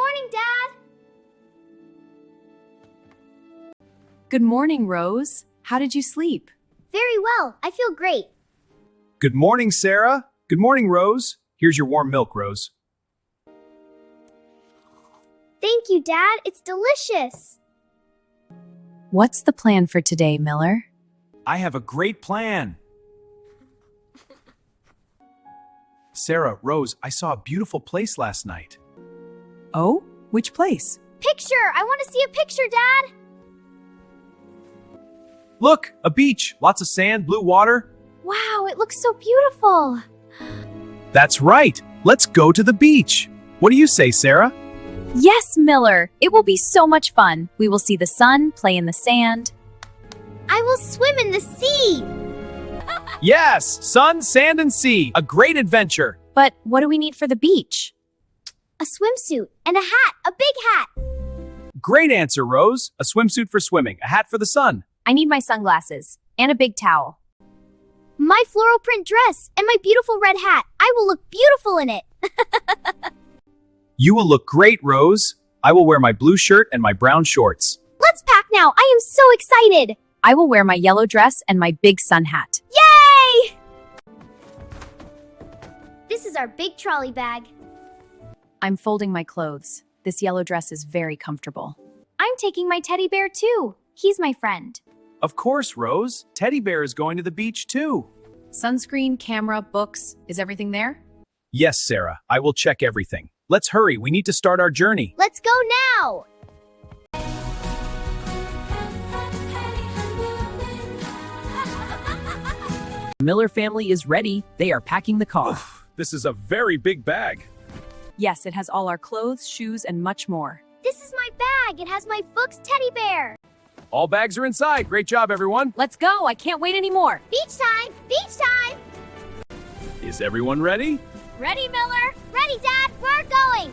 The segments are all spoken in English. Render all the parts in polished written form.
morning, Dad! Good morning, Rose. How did you sleep? Very well. I feel great. Good morning, Sarah. Good morning, Rose. Here's your warm milk, Rose. Thank you, Dad. It's delicious. What's the plan for today, Miller? I have a great plan. Sarah, Rose, I saw a beautiful place last night. Oh, which place? Picture! I want to see a picture, Dad! Look, a beach. Lots of sand, blue water. Wow, it looks so beautiful. That's right. Let's go to the beach. What do you say, Sarah? Yes, Miller. It will be so much fun. We will see the sun, play in the sand. I will swim in the sea. Yes, sun, sand, and sea. A great adventure. But what do we need for the beach? A swimsuit and a hat, a big hat. Great answer, Rose. A swimsuit for swimming, a hat for the sun. I need my sunglasses and a big towel. My floral print dress and my beautiful red hat. I will look beautiful in it. You will look great, Rose. I will wear my blue shirt and my brown shorts. Let's pack now. I am so excited. I will wear my yellow dress and my big sun hat. Yay! This is our big trolley bag. I'm folding my clothes. This yellow dress is very comfortable. I'm taking my teddy bear too. He's my friend. Of course, Rose. Teddy Bear is going to the beach too. Sunscreen, camera, books. Is everything there? Yes, Sarah. I will check everything. Let's hurry. We need to start our journey. Let's go now. The Miller family is ready. They are packing the car. This is a very big bag. Yes, it has all our clothes, shoes, and much more. This is my bag. It has my book's teddy bear. All bags are inside. Great job, everyone. Let's go. I can't wait anymore. Beach time! Beach time! Is everyone ready? Ready, Miller? Ready, Dad. We're going.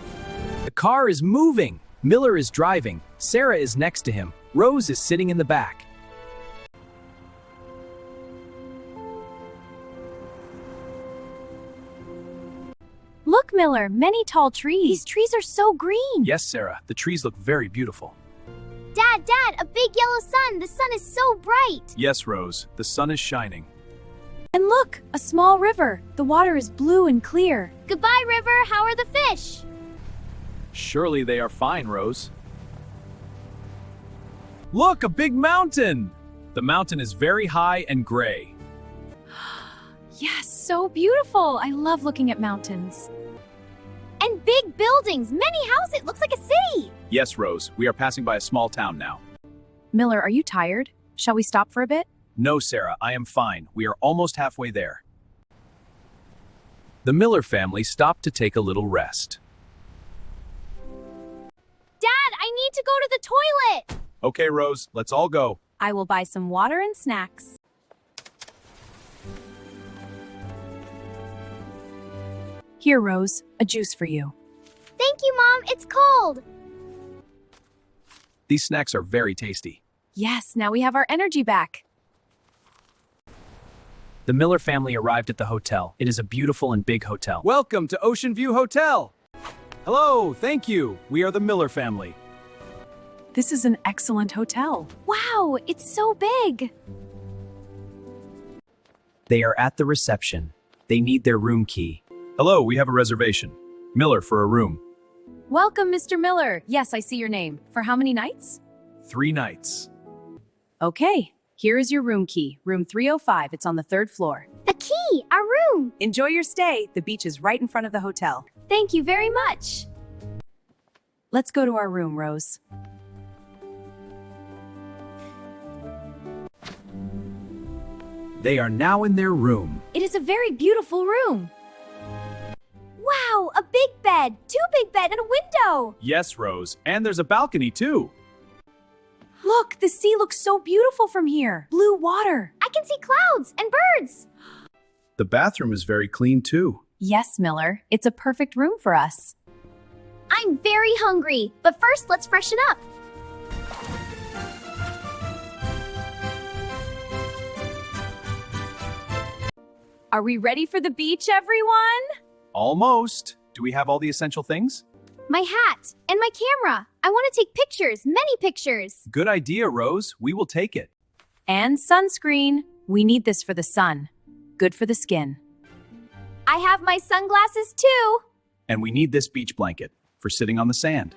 The car is moving. Miller is driving. Sarah is next to him. Rose is sitting in the back. Look, Miller, many tall trees. These trees are so green. Yes, Sarah. The trees look very beautiful. Dad, a big yellow sun. The sun is so bright. Yes, Rose. The sun is shining. And look, a small river. The water is blue and clear. Goodbye, river. How are the fish? Surely they are fine, Rose. Look, a big mountain. The mountain is very high and gray. Yes, so beautiful. I love looking at mountains. And big buildings. Many houses. It looks like a city. Yes, Rose. We are passing by a small town now. Miller, are you tired? Shall we stop for a bit? No, Sarah. I am fine. We are almost halfway there. The Miller family stopped to take a little rest. Dad, I need to go to the toilet. Okay, Rose. Let's all go. I will buy some water and snacks. Here, Rose, a juice for you. Thank you, Mom. It's cold. These snacks are very tasty. Yes, now we have our energy back. The Miller family arrived at the hotel. It is a beautiful and big hotel. Welcome to Ocean View Hotel. Hello, thank you. We are the Miller family. This is an excellent hotel. Wow, it's so big. They are at the reception. They need their room key. Hello, we have a reservation. Miller for a room. Welcome, Mr. Miller. Yes, I see your name. For how many nights? 3 nights. Okay, here is your room key. Room 305. It's on the 3rd floor. The key, our room. Enjoy your stay. The beach is right in front of the hotel. Thank you very much. Let's go to our room, Rose. They are now in their room. It is a very beautiful room. Wow, a big bed, 2 big beds, and a window. Yes, Rose. And there's a balcony too. Look, the sea looks so beautiful from here. Blue water. I can see clouds and birds. The bathroom is very clean too. Yes, Miller. It's a perfect room for us. I'm very hungry, but first let's freshen up. Are we ready for the beach, everyone? Almost. Do we have all the essential things? My hat and my camera. I want to take pictures, many pictures. Good idea, Rose. We will take it. And sunscreen. We need this for the sun. Good for the skin. I have my sunglasses too. And we need this beach blanket for sitting on the sand.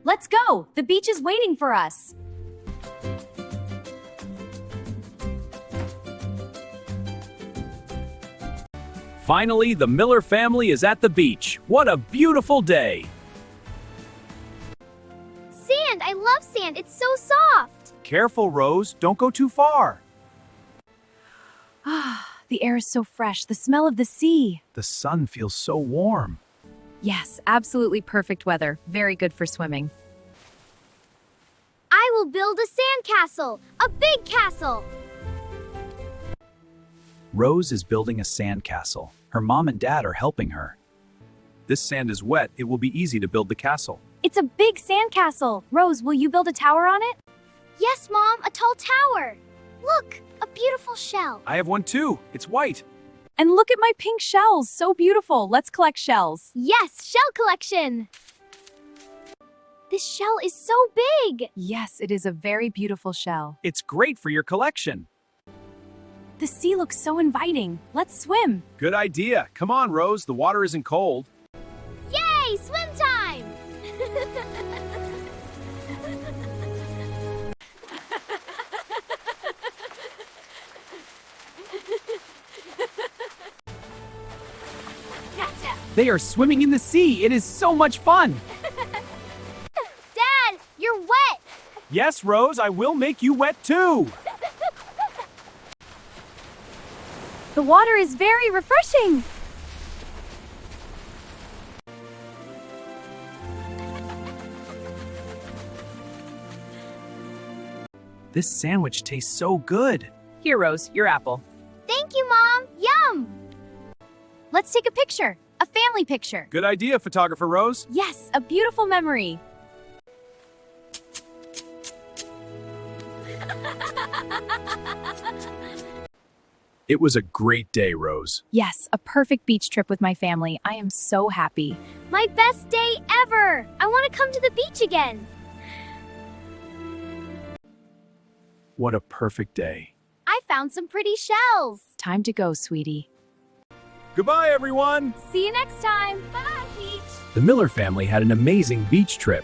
Let's go. The beach is waiting for us. Finally, the Miller family is at the beach. What a beautiful day. Sand. I love sand. It's so soft. Careful, Rose. Don't go too far. The air is so fresh. The smell of the sea. The sun feels so warm. Yes, absolutely perfect weather. Very good for swimming. I will build a sand castle. A big castle. Rose is building a sand castle. Her mom and dad are helping her. This sand is wet. It will be easy to build the castle. It's a big sand castle. Rose, will you build a tower on it? Yes, Mom, a tall tower. Look, a beautiful shell. I have one too. It's white. And look at my pink shells. So beautiful. Let's collect shells. Yes, shell collection. This shell is so big. Yes, it is a very beautiful shell. It's great for your collection. The sea looks so inviting. Let's swim. Good idea. Come on, Rose. The water isn't cold. Yay, swim time. Gotcha. They are swimming in the sea. It is so much fun. Dad, you're wet. Yes, Rose, I will make you wet too. The water is very refreshing. This sandwich tastes so good. Here, Rose, your apple. Thank you, Mom. Yum. Let's take a picture. A family picture. Good idea, photographer Rose. Yes, a beautiful memory. It was a great day, Rose. Yes, a perfect beach trip with my family. I am so happy. My best day ever. I want to come to the beach again. What a perfect day. I found some pretty shells. Time to go, sweetie. Goodbye, everyone. See you next time. Bye, beach. The Miller family had an amazing beach trip.